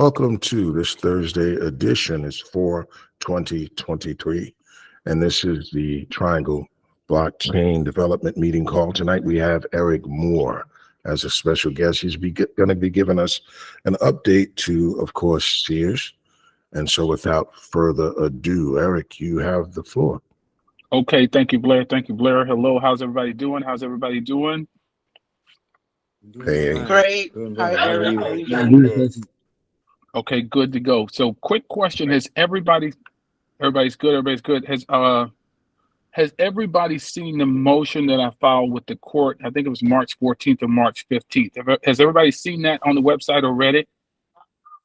Welcome to this Thursday edition. It's for 2023, and this is the Triangle Blockchain Development Meeting Call. Tonight we have Eric Moore as a special guest. He's going to be giving us an update to, of course, SEARS. And so without further ado, Eric, you have the floor. Okay, thank you, Blair. Thank you, Blair. Hello, how's everybody doing? How's everybody doing? Hey. Great. Hi, Eric. How are you doing? Okay, good to go. So quick question, everybody's good. Has everybody seen the motion that I filed with the court? I think it was March 14th or March 15th. Has everybody seen that on the website or read it?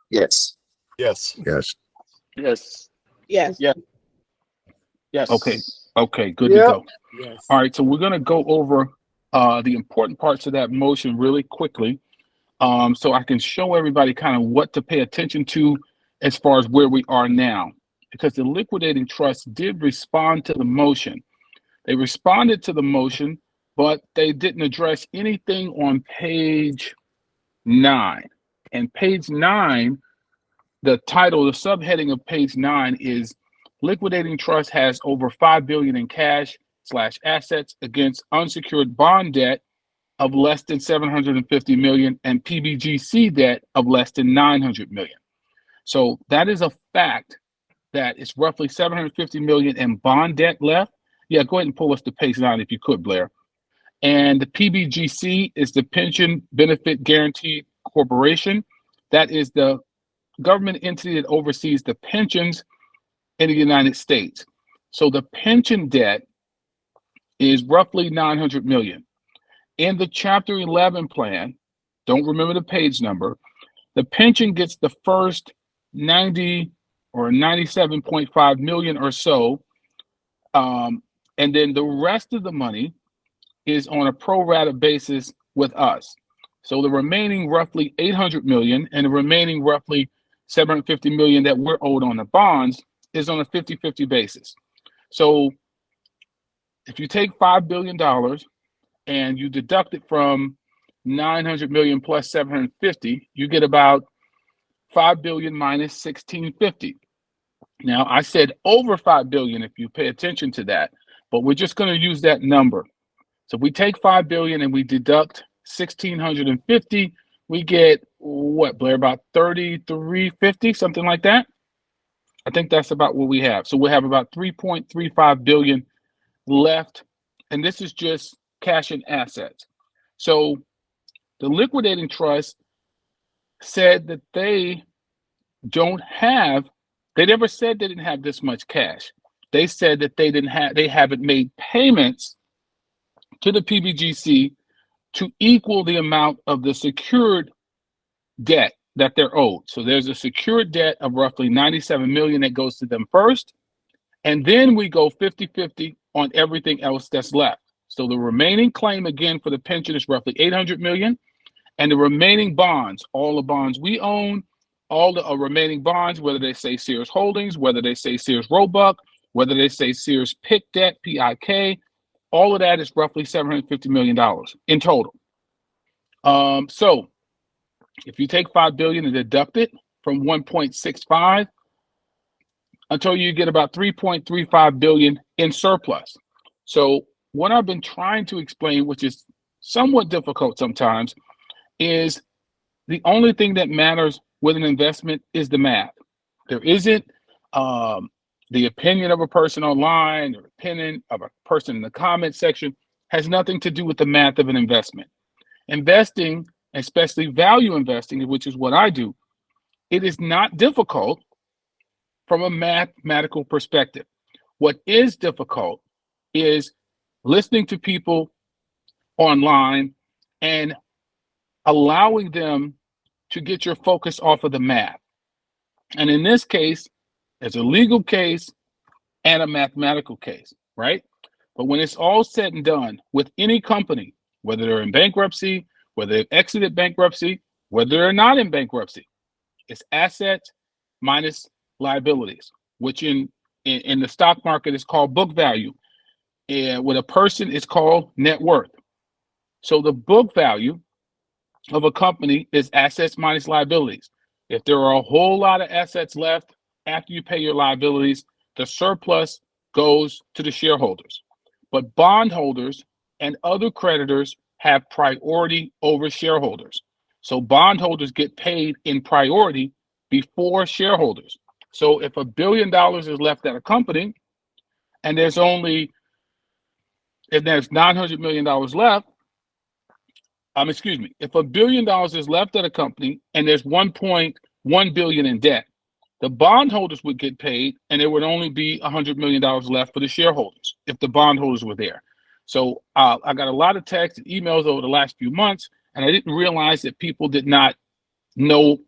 Yes. Yes. Yes. Yes. Yeah. Yes. Okay, good to go. Yes. All right, so we're going to go over the important parts of that motion really quickly, so I can show everybody kind of what to pay attention to as far as where we are now. Because the liquidating trust did respond to the motion. They responded to the motion, but they didn't address anything on page 9. And page 9, the title, the subheading of page 9 is Liquidating Trust has over $5 billion in cash/assets against unsecured bond debt of less than $750 million and PBGC debt of less than $900 million. So that is a fact that it's roughly $750 million in bond debt left. Yeah, go ahead and pull us to page 9 if you could, Blair. And the PBGC is the Pension Benefit Guaranty Corporation. That is the government entity that oversees the pensions in the United States. So the pension debt is roughly $900 million. In the Chapter 11 plan, don't remember the page number, the pension gets the first 90 or 97.5 million or so, and then the rest of the money is on a pro rata basis with us. So the remaining roughly 800 million and the remaining roughly 750 million that we're owed on the bonds is on a 50-50 basis. So if you take $5 billion and you deduct it from 900 million plus 750, you get about 5 billion minus 1650. Now, I said over 5 billion if you pay attention to that, but we're just going to use that number. So if we take 5 billion and we deduct 1650, we get what, Blair, about 3350, something like that? I think that's about what we have. So we'll have about 3.35 billion left, and this is just cash and assets. So the liquidating trust said that they never said they didn't have this much cash. They said that they haven't made payments to the PBGC to equal the amount of the secured debt that they're owed. So there's a secured debt of roughly 97 million that goes to them first, and then we go 50-50 on everything else that's left. So the remaining claim again for the pension is roughly 800 million, and the remaining bonds, all the bonds we own, all the remaining bonds, whether they say Sears Holdings, whether they say Sears Roebuck, whether they say Sears PIK debt, PIK, all of that is roughly $750 million in total. So if you take 5 billion and deduct it from 1.65 until you get about 3.35 billion in surplus. So what I've been trying to explain, which is somewhat difficult sometimes, is the only thing that matters with an investment is the math. There isn't the opinion of a person online or opinion of a person in the comment section has nothing to do with the math of an investment. Investing, especially value investing, which is what I do, it is not difficult from a mathematical perspective. What is difficult is listening to people online and allowing them to get your focus off of the math. And in this case, it's a legal case and a mathematical case, right? But when it's all said and done with any company, whether they're in bankruptcy, whether they've exited bankruptcy, whether they're not in bankruptcy, it's assets minus liabilities, which in the stock market is called book value. And with a person, it's called net worth. So the book value of a company is assets minus liabilities. If there are a whole lot of assets left after you pay your liabilities, the surplus goes to the shareholders. But bondholders and other creditors have priority over shareholders. So bondholders get paid in priority before shareholders. So if $1 billion is left at a company and there's $900 million left, if $1 billion is left at a company and there's 1.1 billion in debt, the bondholders would get paid and there would only be $100 million left for the shareholders if the bondholders were there. So I got a lot of texts and emails over the last few months, and I didn't realize that people did not know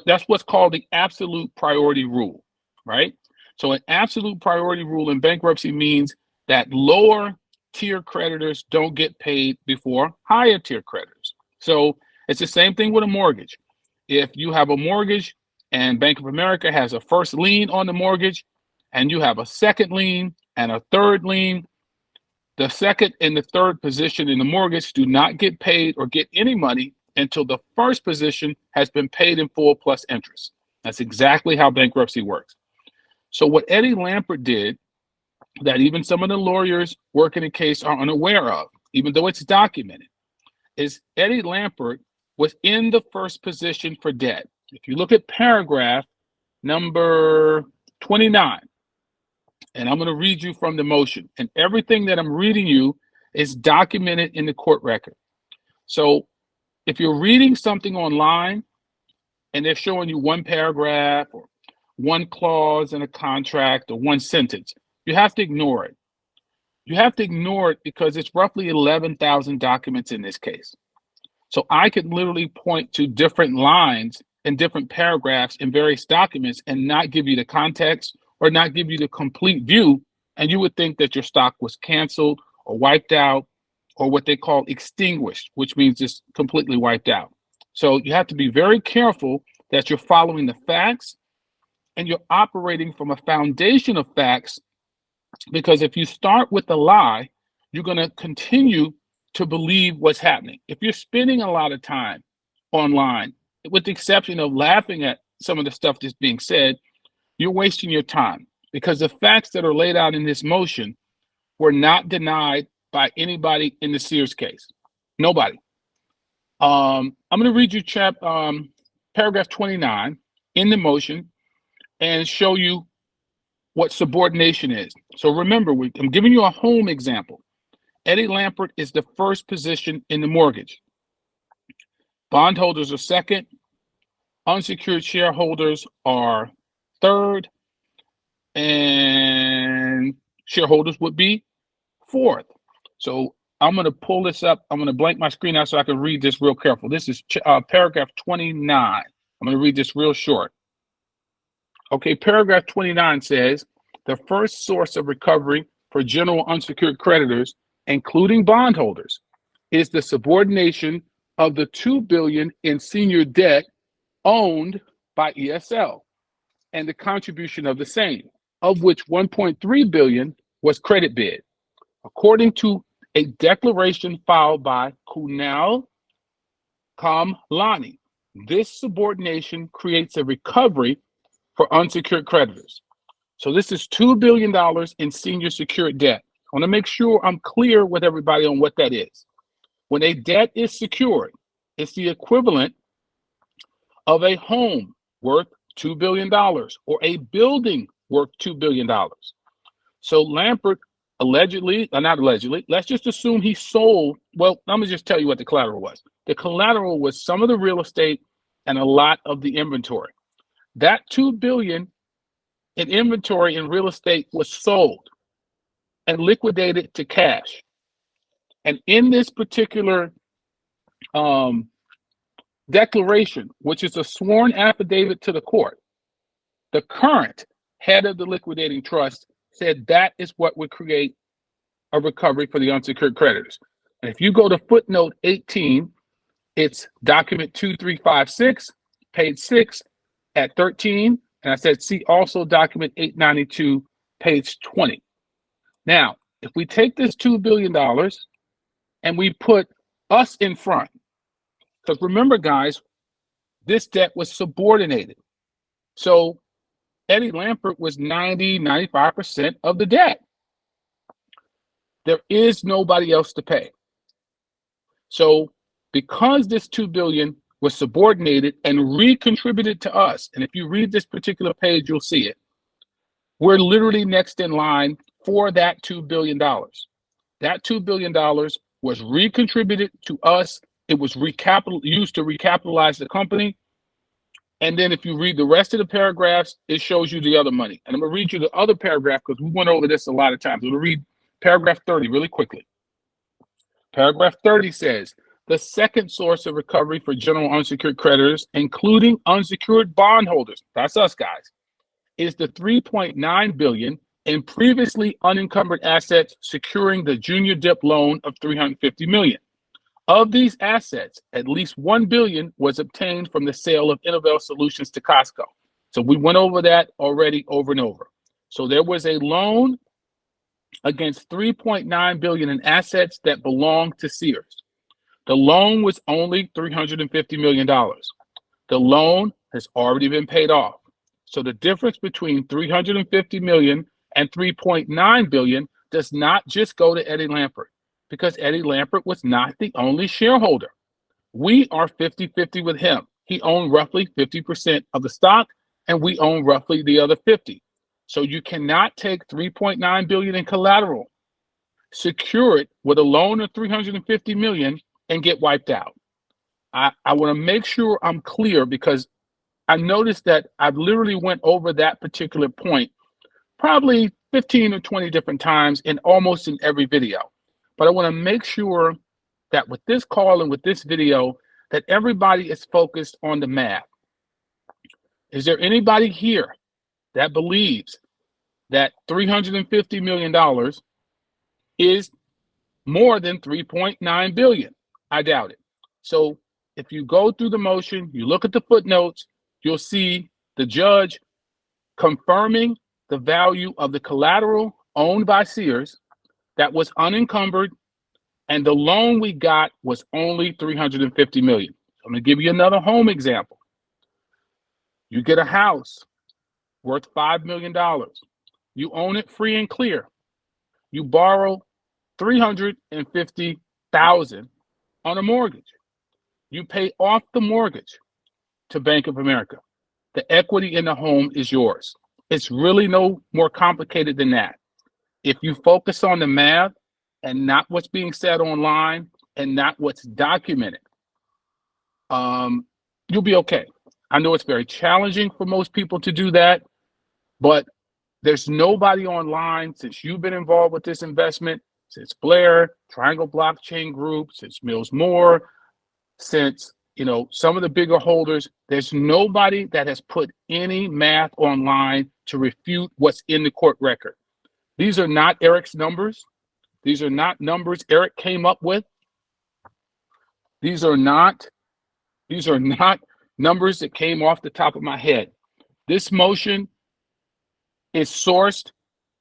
that's what's called the absolute priority rule, right? So an absolute priority rule in bankruptcy means that lower tier creditors don't get paid before higher tier creditors. So it's the same thing with a mortgage. If you have a mortgage and Bank of America has a first lien on the mortgage, and you have a second lien and a third lien, the second and the third position in the mortgage do not get paid or get any money until the first position has been paid in full plus interest. That's exactly how bankruptcy works. So what Eddie Lampert did, that even some of the lawyers working the case are unaware of, even though it's documented, is Eddie Lampert was in the first position for debt. If you look at paragraph number 29, and I'm going to read you from the motion, and everything that I'm reading you is documented in the court record. So if you're reading something online and they're showing you one paragraph or one clause in a contract or one sentence, you have to ignore it. You have to ignore it because it's roughly 11,000 documents in this case. So I could literally point to different lines and different paragraphs in various documents and not give you the context or not give you the complete view, and you would think that your stock was canceled or wiped out or what they call extinguished, which means it's completely wiped out. So you have to be very careful that you're following the facts and you're operating from a foundation of facts, because if you start with a lie, you're going to continue to believe what's happening. If you're spending a lot of time online, with the exception of laughing at some of the stuff that's being said, you're wasting your time, because the facts that are laid out in this motion were not denied by anybody in the Sears case. Nobody. I'm going to read you paragraph 29 in the motion and show you what subordination is. So remember, I'm giving you a home example. Eddie Lampert is the first position in the mortgage. Bondholders are second. Unsecured shareholders are third. And shareholders would be fourth. So I'm going to pull this up. I'm going to blank my screen out so I can read this real careful. This is paragraph 29. I'm going to read this real short. Okay, paragraph 29 says, the first source of recovery for general unsecured creditors, including bondholders, is the subordination of the $2 billion in senior debt owned by ESL and the contribution of the same, of which 1.3 billion was credit bid, according to a declaration filed by Kunal Kamlani. This subordination creates a recovery for unsecured creditors. So this is $2 billion in senior secured debt. I want to make sure I'm clear with everybody on what that is. When a debt is secured, it's the equivalent of a home worth $2 billion or a building worth $2 billion. So Lampert not allegedly, let's just assume he sold. Well, let me just tell you what the collateral was. The collateral was some of the real estate and a lot of the inventory. That $2 billion in inventory and real estate was sold and liquidated to cash. And in this particular declaration, which is a sworn affidavit to the court, the current head of the liquidating trust said that is what would create a recovery for the unsecured creditors. And if you go to footnote 18, it's document 2356, page 6 at 13. And I said, see also document 892, page 20. Now, if we take this $2 billion and we put us in front, because remember, guys, this debt was subordinated. So Eddie Lampert was 95% of the debt. There is nobody else to pay. So because this $2 billion was subordinated and recontributed to us, and if you read this particular page, you'll see it, we're literally next in line for that $2 billion. That $2 billion was recontributed to us. It was used to recapitalize the company. And then if you read the rest of the paragraphs, it shows you the other money. And I'm going to read you the other paragraph because we went over this a lot of times. I'm going to read paragraph 30 really quickly. Paragraph 30 says, the second source of recovery for general unsecured creditors, including unsecured bondholders, that's us guys, is the $3.9 billion in previously unencumbered assets securing the junior dip loan of $350 million. Of these assets, at least $1 billion was obtained from the sale of Innovel Solutions to Costco. So we went over that already over and over. So there was a loan against $3.9 billion in assets that belonged to Sears. The loan was only $350 million. The loan has already been paid off. So the difference between $350 million and $3.9 billion does not just go to Eddie Lampert, because Eddie Lampert was not the only shareholder. We are 50-50 with him. He owned roughly 50% of the stock, and we own roughly the other 50. So you cannot take $3.9 billion in collateral, secure it with a loan of $350 million, and get wiped out. I want to make sure I'm clear, because I noticed that I've literally went over that particular point probably 15 or 20 different times in almost in every video. But I want to make sure that with this call and with this video, that everybody is focused on the math. Is there anybody here that believes that $350 million is more than $3.9 billion? I doubt it. So if you go through the motion, you look at the footnotes, you'll see the judge confirming the value of the collateral owned by Sears that was unencumbered, and the loan we got was only $350 million. I'm going to give you another home example. You get a house worth $5 million. You own it free and clear. You borrow $350,000 on a mortgage. You pay off the mortgage to Bank of America. The equity in the home is yours. It's really no more complicated than that. If you focus on the math and not what's being said online and not what's documented, you'll be okay. I know it's very challenging for most people to do that, but there's nobody online since you've been involved with this investment, since Blair, Triangle Blockchain Group, since Mills Moore, since some of the bigger holders, there's nobody that has put any math online to refute what's in the court record. These are not Eric's numbers. These are not numbers Eric came up with. These are not numbers that came off the top of my head. This motion is sourced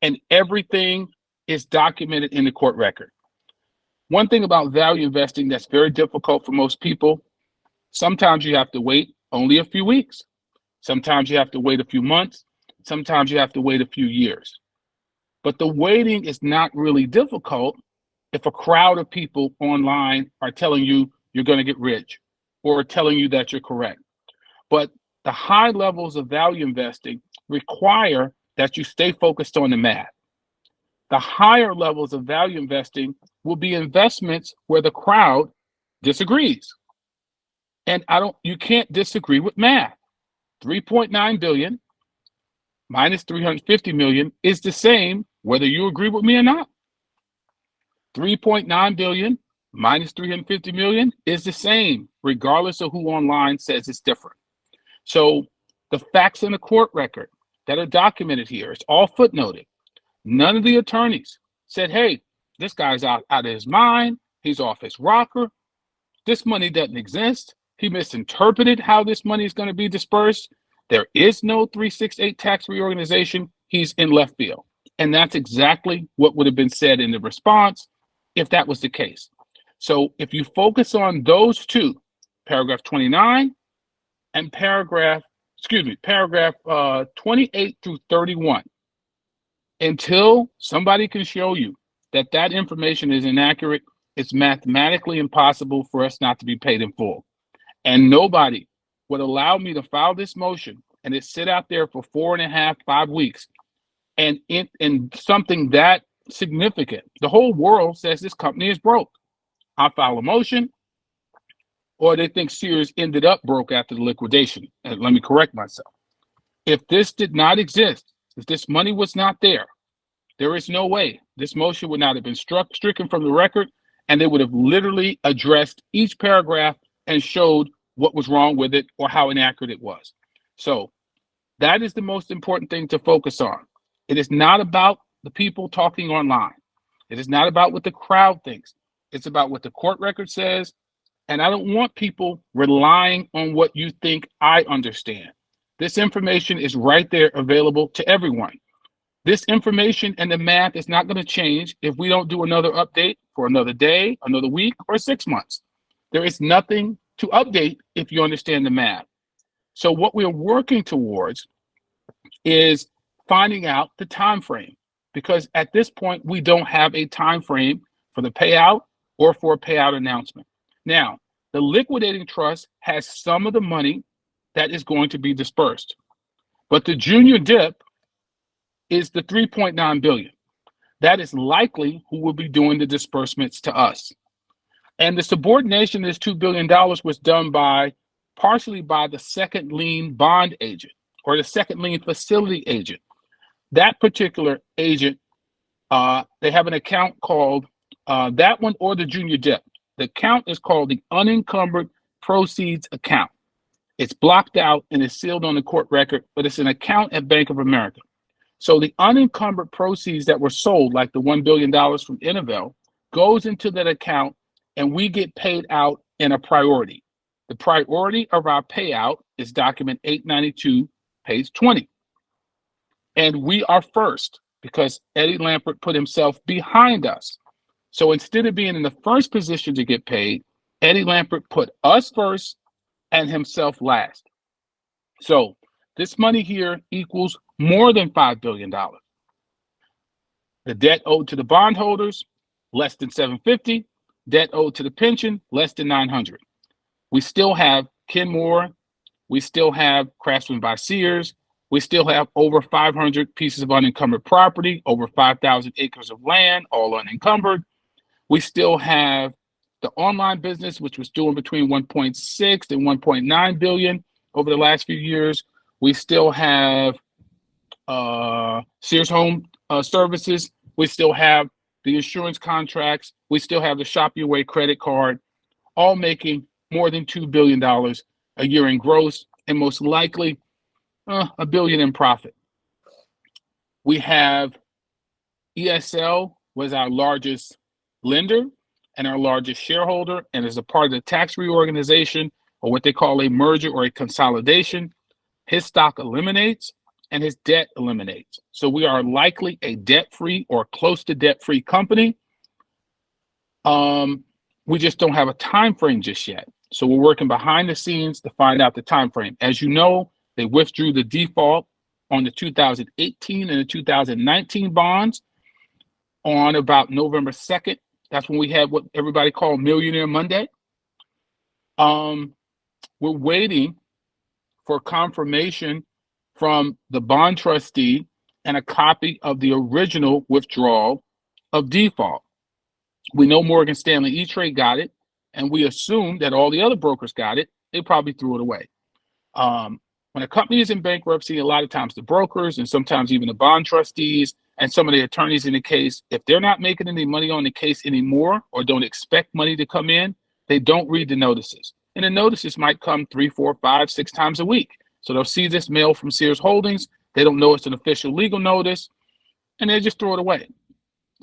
and everything is documented in the court record. One thing about value investing that's very difficult for most people, sometimes you have to wait only a few weeks. Sometimes you have to wait a few months. Sometimes you have to wait a few years. But the waiting is not really difficult if a crowd of people online are telling you you're going to get rich or telling you that you're correct. But the high levels of value investing require that you stay focused on the math. The higher levels of value investing will be investments where the crowd disagrees. And you can't disagree with math. 3.9 billion minus 350 million is the same whether you agree with me or not. 3.9 billion minus 350 million is the same regardless of who online says it's different. So the facts in the court record that are documented here, it's all footnoted. None of the attorneys said, hey, this guy's out of his mind. He's off his rocker. This money doesn't exist. He misinterpreted how this money is going to be dispersed. There is no 368 tax reorganization. He's in left field. And that's exactly what would have been said in the response if that was the case. So if you focus on those two, paragraph 29 and paragraph 28 through 31. Until somebody can show you that that information is inaccurate, it's mathematically impossible for us not to be paid in full. And nobody would allow me to file this motion and it sit out there for 4.5, 5 weeks. And in something that significant, the whole world says this company is broke. I file a motion, or they think Sears ended up broke after the liquidation. And let me correct myself. If this did not exist, if this money was not there, there is no way this motion would not have been stricken from the record, and they would have literally addressed each paragraph and showed what was wrong with it or how inaccurate it was. So that is the most important thing to focus on. It is not about the people talking online. It is not about what the crowd thinks. It's about what the court record says. And I don't want people relying on what you think I understand. This information is right there available to everyone. This information and the math is not going to change if we don't do another update for another day, another week, or 6 months. There is nothing to update if you understand the math. So what we're working towards is finding out the time frame, because at this point we don't have a time frame for the payout or for a payout announcement. Now, the liquidating trust has some of the money that is going to be dispersed, but the junior dip is the 3.9 billion. That is likely who will be doing the disbursements to us. And the subordination of this $2 billion was done partially by the second lien bond agent or the second lien facility agent. That particular agent, they have an account called that one, or the junior dip. The account is called the unencumbered proceeds account. It's blocked out and is sealed on the court record, but it's an account at Bank of America. So the unencumbered proceeds that were sold, like the $1 billion from Innovel, goes into that account, and we get paid out in a priority. The priority of our payout is document 892, page 20. And we are first because Eddie Lampert put himself behind us. So instead of being in the first position to get paid, Eddie Lampert put us first and himself last. So this money here equals more than $5 billion. The debt owed to the bondholders, less than 750. Debt owed to the pension, less than 900. We still have Kenmore. We still have Craftsman by Sears. We still have over 500 pieces of unencumbered property, over 5,000 acres of land, all unencumbered. We still have the online business, which was doing between 1.6 and 1.9 billion over the last few years. We still have Sears Home Services. We still have the insurance contracts. We still have the Shop Your Way credit card, all making more than $2 billion a year in gross, and most likely $1 billion in profit. We have ESL was our largest lender and our largest shareholder, and as a part of the tax reorganization, or what they call a merger or a consolidation, his stock eliminates and his debt eliminates. So we are likely a debt-free or close to debt-free company. We just don't have a time frame just yet. So we're working behind the scenes to find out the time frame. As you know, they withdrew the default on the 2018 and the 2019 bonds on about November 2nd. That's when we had what everybody called Millionaire Monday. We're waiting for confirmation from the bond trustee and a copy of the original withdrawal of default. We know Morgan Stanley E-Trade got it, and we assume that all the other brokers got it. They probably threw it away. When a company is in bankruptcy, a lot of times the brokers and sometimes even the bond trustees and some of the attorneys in the case, if they're not making any money on the case anymore or don't expect money to come in, they don't read the notices. And the notices might come 3, 4, 5, 6 times a week. So they'll see this mail from Sears Holdings. They don't know it's an official legal notice, and they just throw it away.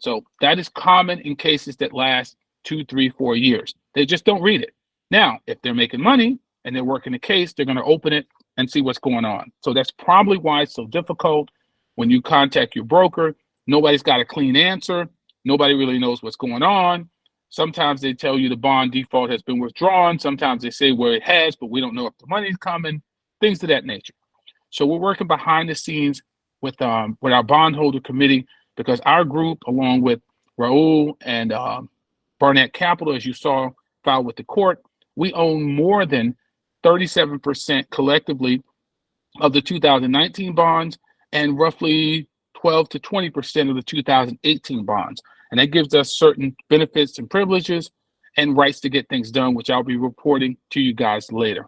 So that is common in cases that last 2, 3, 4 years. They just don't read it. Now, if they're making money and they're working the case, they're going to open it and see what's going on. So that's probably why it's so difficult. When you contact your broker, nobody's got a clean answer. Nobody really knows what's going on. Sometimes they tell you the bond default has been withdrawn. Sometimes they say where it has, but we don't know if the money's coming, things of that nature. So we're working behind the scenes with our bondholder committee, because our group, along with Raul and Barnett Capital, as you saw, filed with the court, we own more than 37% collectively of the 2019 bonds and roughly 12 to 20% of the 2018 bonds. And that gives us certain benefits and privileges and rights to get things done, which I'll be reporting to you guys later.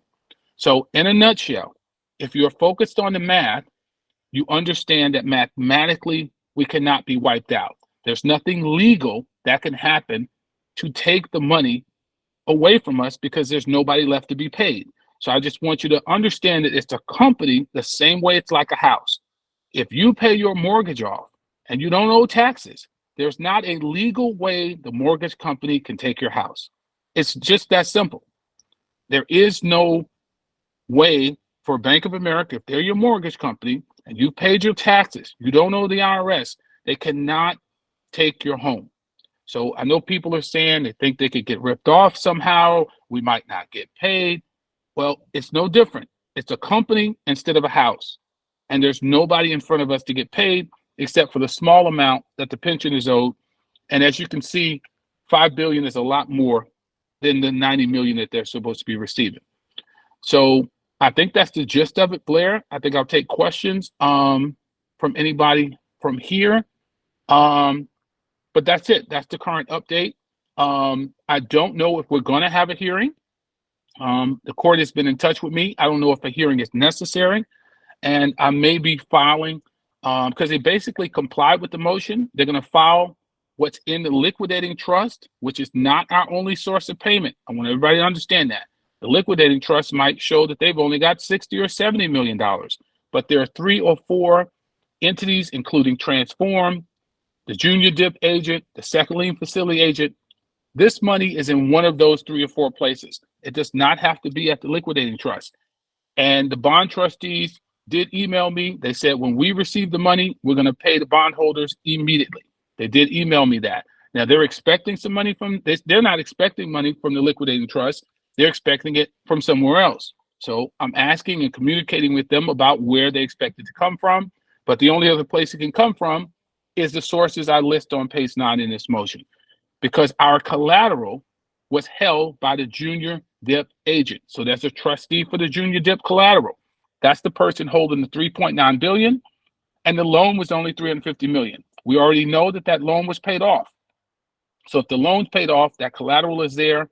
So in a nutshell, if you're focused on the math, you understand that mathematically we cannot be wiped out. There's nothing legal that can happen to take the money away from us because there's nobody left to be paid. So I just want you to understand that it's a company the same way it's like a house. If you pay your mortgage off and you don't owe taxes, there's not a legal way the mortgage company can take your house. It's just that simple. There is no way for Bank of America, if they're your mortgage company and you paid your taxes, you don't owe the IRS, they cannot take your home. So I know people are saying they think they could get ripped off somehow. We might not get paid. Well, it's no different. It's a company instead of a house. And there's nobody in front of us to get paid except for the small amount that the pension is owed. And as you can see, $5 billion is a lot more than the $90 million that they're supposed to be receiving. So I think that's the gist of it, Blair. I think I'll take questions from anybody from here. But that's it. That's the current update. I don't know if we're going to have a hearing. The court has been in touch with me. I don't know if a hearing is necessary. And I may be filing, because they basically complied with the motion. They're going to file what's in the liquidating trust, which is not our only source of payment. I want everybody to understand that. The liquidating trust might show that they've only got $60 or $70 million. But there are 3 or 4 entities, including Transform, the junior dip agent, the second lien facility agent. This money is in one of those 3 or 4 places. It does not have to be at the liquidating trust. And the bond trustees did email me. They said, when we receive the money, we're going to pay the bondholders immediately. They did email me that. Now they're expecting some money from this. They're not expecting money from the liquidating trust. They're expecting it from somewhere else. So I'm asking and communicating with them about where they expect it to come from. But the only other place it can come from is the sources I list on page 9 in this motion, because our collateral was held by the junior dip agent. So that's a trustee for the junior dip collateral. That's the person holding the $3.9 billion, and the loan was only $350 million. We already know that that loan was paid off. So if the loan's paid off, that collateral is there.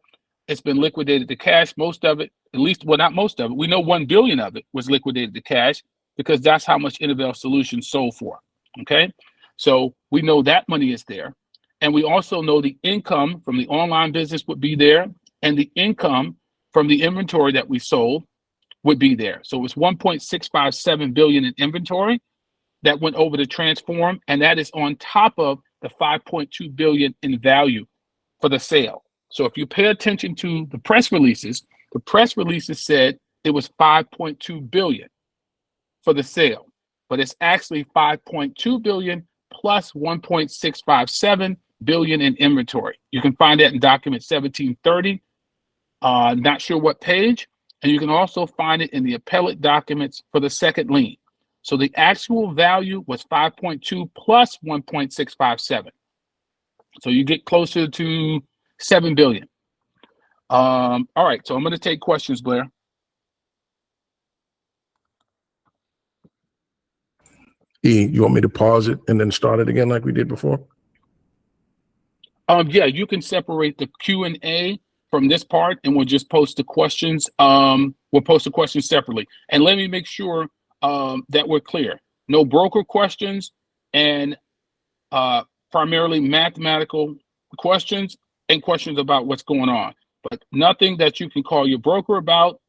It's been liquidated to cash. Most of it, at least, well, not most of it. We know $1 billion of it was liquidated to cash because that's how much Innovel Solutions sold for. Okay, so we know that money is there, and we also know the income from the online business would be there, and the income from the inventory that we sold would be there. So it was $1.657 billion in inventory that went over to Transform, and that is on top of the $5.2 billion in value for the sale. So if you pay attention to the press releases said it was $5.2 billion for the sale, but it's actually $5.2 billion plus $1.657 billion in inventory. You can find that in document 1730. Not sure what page. And you can also find it in the appellate documents for the second lien. So the actual value was 5.2 plus 1.657. So you get closer to 7 billion. All right, so I'm going to take questions, Blair. You want me to pause it and then start it again like we did before? Yeah, you can separate the Q&A from this part, and we'll just post the questions. We'll post the questions separately. And let me make sure that we're clear. No broker questions, and primarily mathematical questions and questions about what's going on. But nothing that you can call your broker about,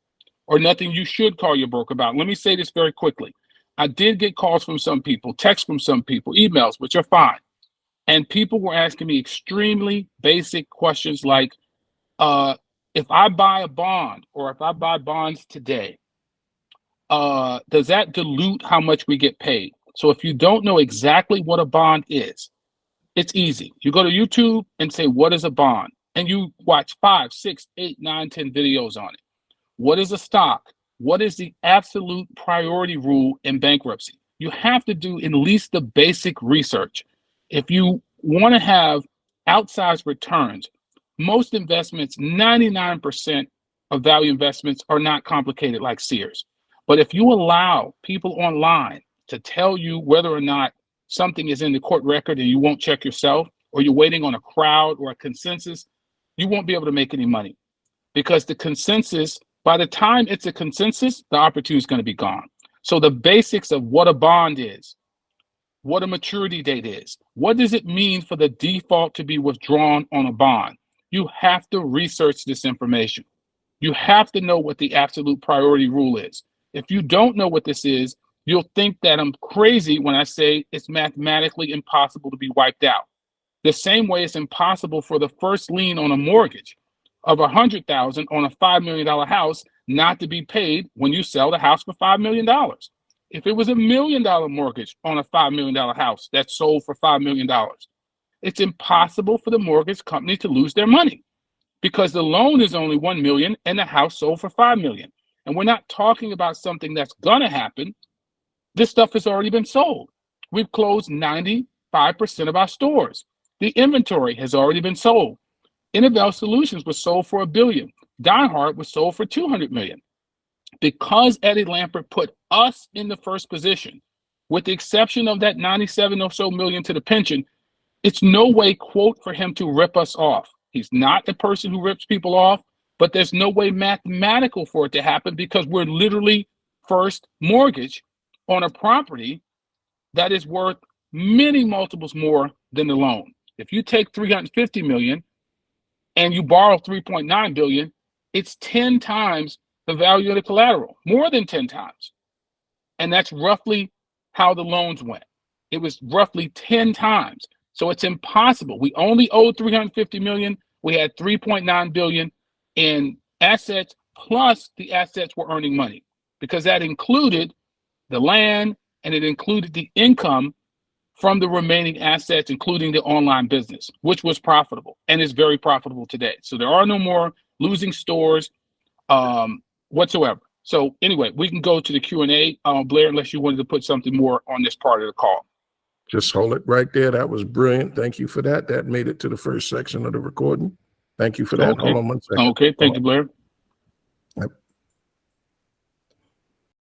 or nothing you should call your broker about. Let me say this very quickly. I did get calls from some people, texts from some people, emails, which are fine. And people were asking me extremely basic questions like, if I buy a bond, or if I buy bonds today, does that dilute how much we get paid? So if you don't know exactly what a bond is, it's easy. You go to YouTube and say, what is a bond? and you watch 5, 6, 8, 9, 10 videos on it. What is a stock? What is the absolute priority rule in bankruptcy? You have to do at least the basic research. If you want to have outsized returns, most investments, 99% of value investments are not complicated like Sears. But if you allow people online to tell you whether or not something is in the court record and you won't check yourself, or you're waiting on a crowd or a consensus, you won't be able to make any money. Because the consensus, by the time it's a consensus, the opportunity is going to be gone. So the basics of what a bond is, what a maturity date is, what does it mean for the default to be withdrawn on a bond? You have to research this information. You have to know what the absolute priority rule is. If you don't know what this is, you'll think that I'm crazy when I say it's mathematically impossible to be wiped out. The same way it's impossible for the first lien on a mortgage of $100,000 on a $5 million house not to be paid when you sell the house for $5 million. If it was $1 million mortgage on a $5 million house that's sold for $5 million, it's impossible for the mortgage company to lose their money because the loan is only $1 million and the house sold for $5 million. And we're not talking about something that's going to happen. This stuff has already been sold. We've closed 95% of our stores. The inventory has already been sold. Innovel Solutions was sold for $1 billion. Dinehart was sold for $200 million. Because Eddie Lampert put us in the first position, with the exception of that 97 or so million to the pension, it's no way, quote, for him to rip us off. He's not the person who rips people off, but there's no way mathematical for it to happen because we're literally first mortgage on a property that is worth many multiples more than the loan. If you take 350 million and you borrow 3.9 billion, it's 10 times the value of the collateral, more than 10 times. And that's roughly how the loans went. It was roughly 10 times. So it's impossible. We only owed 350 million. We had 3.9 billion in assets, plus the assets were earning money because that included the land and it included the income from the remaining assets, including the online business, which was profitable and is very profitable today. So there are no more losing stores whatsoever. So anyway, we can go to the Q&A, Blair, unless you wanted to put something more on this part of the call. Just hold it right there. That was brilliant. Thank you for that. That made it to the first section of the recording. Thank you for that. Okay. Hold on one second. Okay, thank you, Blair.